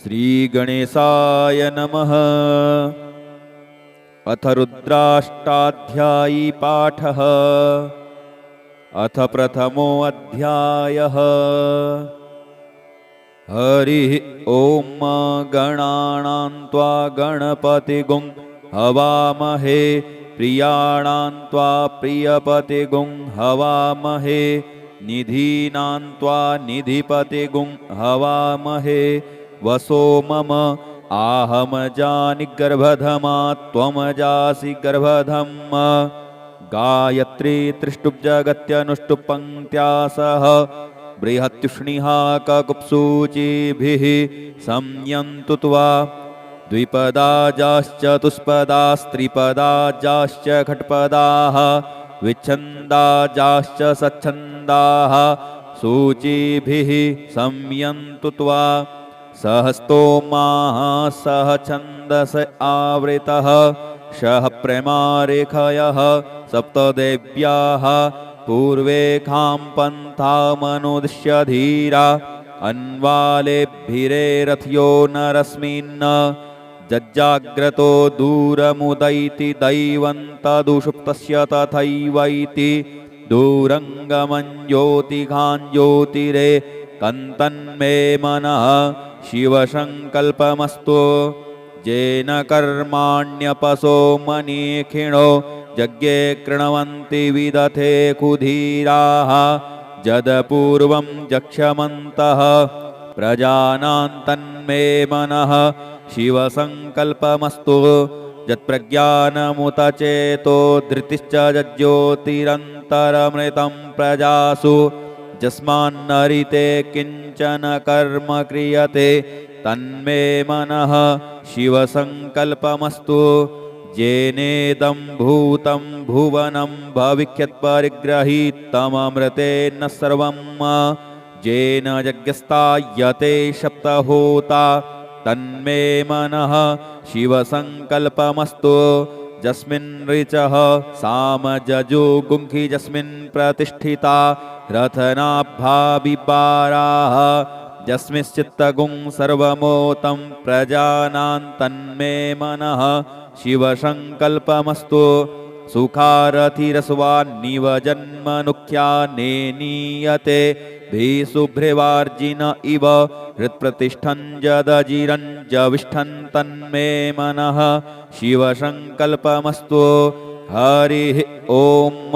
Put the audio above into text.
श्रीगणेशाय नमः। अथ रुद्राष्टाध्यायी पाठः। अथ प्रथमोऽध्यायः। हरिः ॐ गणानां त्वा गणपतिगुं हवामहे प्रियाणां त्वा प्रियपतिगुं हवामहे निधीनां त्वा निधिपतिगुं हवामहे वसो मम आहमजानि गर्भधमा त्वमजासि गर्भधम् गायत्री त्रिष्टुप् पङ्क्त्या सह बृहत्युष्णिहा ककुप्सूचिभिः संयन्तु त्वा द्विपदाजाश्चतुष्पदास्त्रिपदाजाश्च खट्पदाः विच्छन्दाजाश्च सच्छन्दाः सूचिभिः संयन्तु त्वा सहस्तोमाः सह छन्दस आवृतः शः प्रेमारेखयः सप्तदेव्याः पूर्वेखां पन्थामनुदिश्य धीरा अन्वालेभिरेरथ्यो नरस्मिन् जज्जाग्रतो दूरमुदैति दैवं तदुषुप्तस्य तथैवैति दूरङ्गमं ज्योतिघां ज्योतिरे कन्तन्मे मनः शिवसङ्कल्पमस्तु येन कर्माण्यपसो मनीखिणो यज्ञे कृणवन्ति विदथे कुधीराः जदपूर्वं जक्ष्यमन्तः प्रजानां तन्मे मनः शिवसङ्कल्पमस्तु यत्प्रज्ञानमुत चेतो धृतिश्च यज्ज्योतिरन्तरमृतं प्रजासु यस्मान्नरिते किञ्चन कर्म क्रियते तन्मे मनः शिवसङ्कल्पमस्तु येनेदं भूतं भुवनं भविष्यत्परिग्रहीतममृतेन सर्वं येन यज्ञस्तायते सप्तहोता तन्मे मनः शिवसङ्कल्पमस्तु यस्मिन् ऋचः सामजजुगुंखि यस्मिन् प्रतिष्ठिता रथनाभाविपाराः यस्मिश्चित्तगुं सर्वमोतं प्रजानां तन्मे मनः शिवसङ्कल्पमस्तु सुखारथिरस्वान्निव जन्मनुख्यानेनीयते भीशुभ्रेवार्जिन इव हृत्प्रतिष्ठं जदजिरञ्जविष्ठं तन्मे मनः शिवसङ्कल्पमस्तु हरिः ॐ।